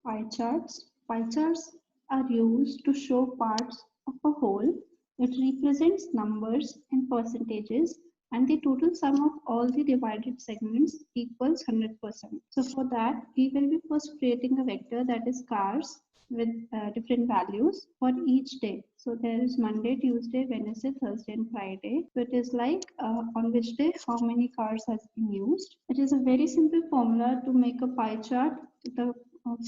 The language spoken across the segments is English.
Pie charts. Pie charts are used to show parts of a whole. It represents numbers and percentages, and the total sum of all the divided segments equals 100%. So for that, we will be first creating a vector that is cars with different values for each day. So there is Monday, Tuesday, Wednesday, Thursday, and Friday. So it is like on which day how many cars has been used. It is a very simple formula to make a pie chart. The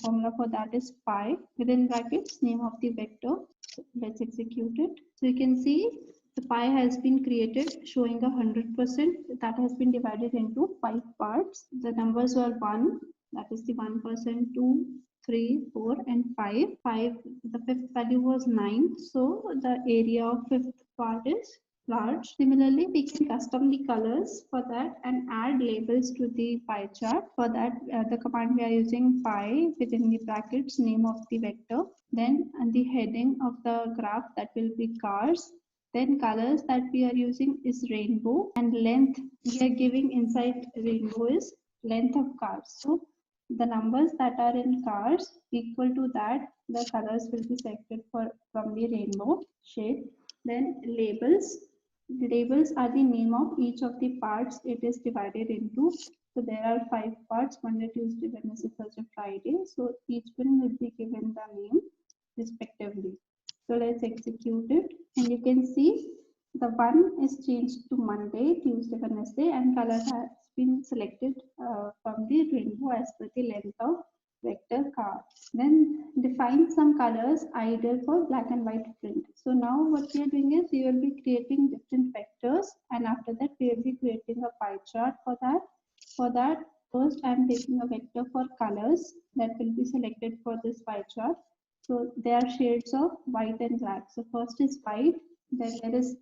formula for that is pi within brackets name of the vector. So let's execute it. So you can see the pi has been created showing 100% that has been divided into 5 parts. The numbers were 1, that is the 1%, 2, 3, 4, and 5. 5, the fifth value was 9. So the area of fifth part is large. Similarly, we can custom the colors for that and add labels to the pie chart. For that, the command we are using pi within the brackets name of the vector. Then the heading of the graph that will be cars. Then colors that we are using is rainbow, and length we are giving inside rainbow is length of cars. So the numbers that are in cars equal to that, the colors will be selected from the rainbow shade. Then labels. Labels are the name of each of the parts it is divided into. So there are 5 parts: Monday, Tuesday, Wednesday, Thursday, Friday. So each one will be given the name respectively. So let's execute it, and you can see the one is changed to Monday, Tuesday, Wednesday, and color has been selected from the rainbow as per the length of vector car. Then define some colors ideal for black and white print. So now what we are doing is we will be creating different vectors, and after that we will be creating a pie chart for that. For that, first I am taking a vector for colors that will be selected for this pie chart. So there are shades of white and black. So first is white, then there is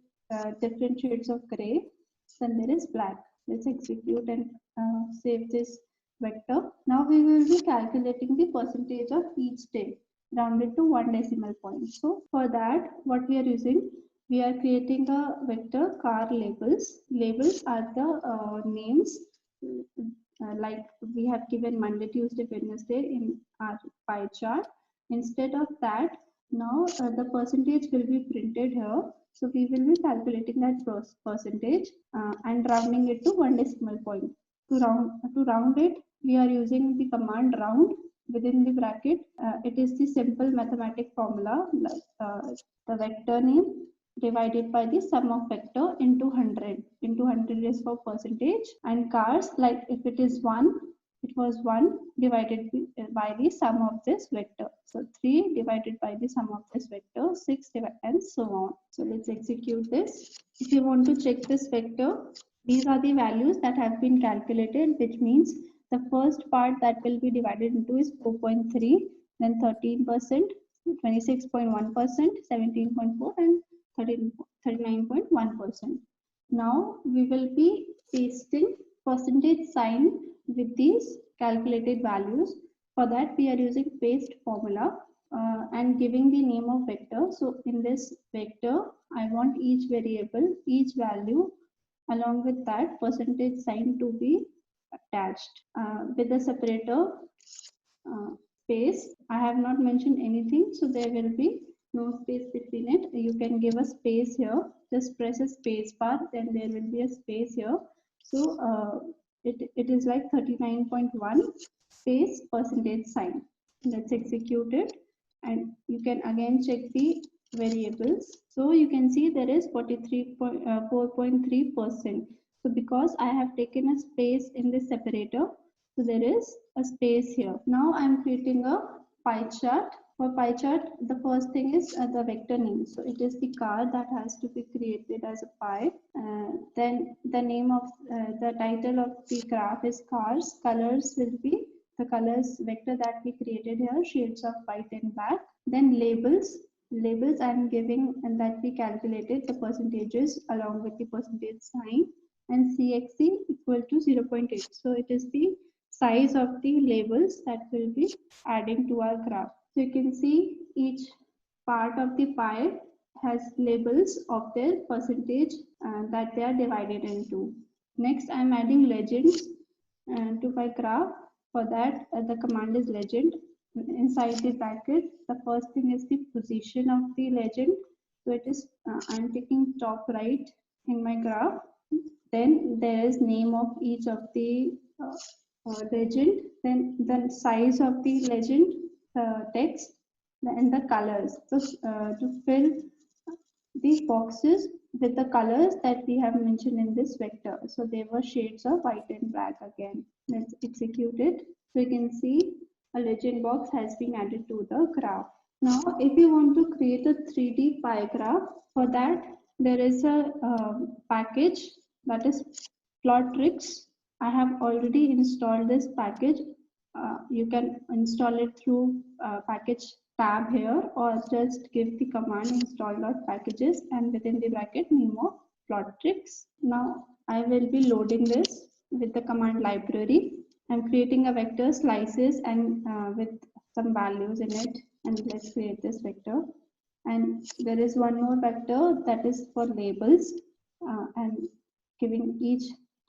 different shades of gray, then there is black. Let's execute and save this vector. Now we will be calculating the percentage of each day rounded to 1 decimal point. So for that, what we are using, we are creating a vector car labels. Labels are the names like we have given Monday, Tuesday, Wednesday in our pie chart. Instead of that, now the percentage will be printed here. So we will be calculating that percentage and rounding it to 1 decimal point. To round it, we are using the command round within the bracket. It is the simple mathematic formula, like the vector name divided by the sum of vector into 100. Into 100 is for percentage, and cars, like if it is 1, it was 1 divided by the sum of this vector. So 3 divided by the sum of this vector, 6 and so on. So let's execute this. If you want to check this vector, these are the values that have been calculated, which means the first part that will be divided into is 4.3, then 13%, 26.1%, 17.4, and 39.1%. Now we will be pasting percentage sign with these calculated values. For that, we are using paste formula and giving the name of vector. So in this vector, I want each variable, each value, along with that percentage sign to be attached with the separator space. I have not mentioned anything, so there will be no space between it. You can give a space here. Just press a space bar, then there will be a space here. So it is like 39.1 space percentage sign. Let's execute it, and you can again check the variables. So you can see there is 4.3%. So because I have taken a space in the separator, so there is a space here. Now I'm creating a pie chart. For pie chart, the first thing is the vector name. So it is the car that has to be created as a pie. Then the name of the title of the graph is cars. Colors will be the colors vector that we created here, shades of white and black. Then labels. Labels I'm giving and that we calculated the percentages along with the percentage sign, and CXC equal to 0.8. So it is the size of the labels that will be adding to our graph. So you can see each part of the pie has labels of their percentage that they are divided into. Next, I am adding legends to my graph. For that, the command is legend. inside the bracket, the first thing is the position of the legend. So it is, I'm taking top right in my graph. Then there is name of each of the legend, then the size of the legend text, and the colors. So to fill these boxes with the colors that we have mentioned in this vector. So they were shades of white and black again. Let's execute it. So you can see a legend box has been added to the graph. Now, if you want to create a 3D pie graph, for that there is a package, that is Plottrix. I have already installed this package. You can install it through package tab here, or just give the command install.packages and within the bracket name of Plottrix. Now I will be loading this with the command library. I'm creating a vector slices and with some values in it, and let's create this vector. And there is one more vector that is for labels, and giving each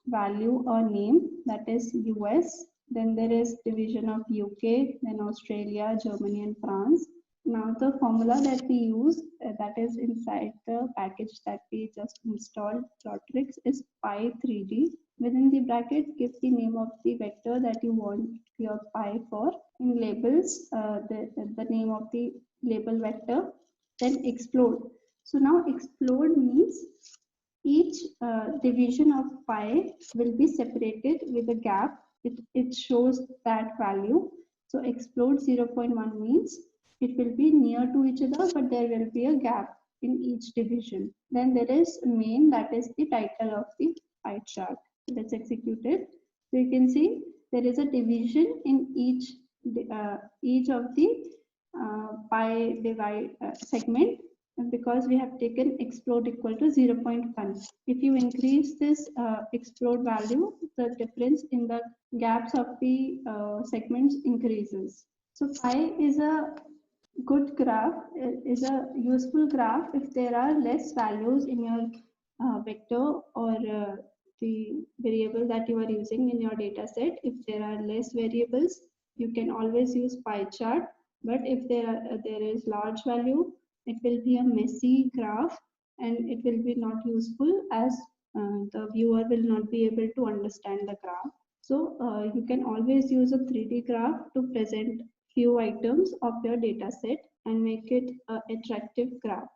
value a name, that is US. Then there is division of UK, then Australia, Germany, and France. Now the formula that we use, that is inside the package that we just installed, Plottrix, is pi3d. Within the bracket, give the name of the vector that you want your pi for. In labels, the name of the label vector. Then explode. So now explode means each division of pi will be separated with a gap. It shows that value. So explode 0.1 means it will be near to each other, but there will be a gap in each division. Then there is main, that is the title of the pie chart. Let's execute it. So you can see there is a division in each of the pie divide segment, because we have taken explode equal to 0.1. If you increase this explode value, the difference in the gaps of the segments increases. So pi is a good graph, is a useful graph if there are less values in your vector or the variable that you are using in your data set. If there are less variables, you can always use pie chart. But if there is large value, it will be a messy graph and it will be not useful, as the viewer will not be able to understand the graph. So you can always use a 3D graph to present few items of your data set and make it an attractive graph.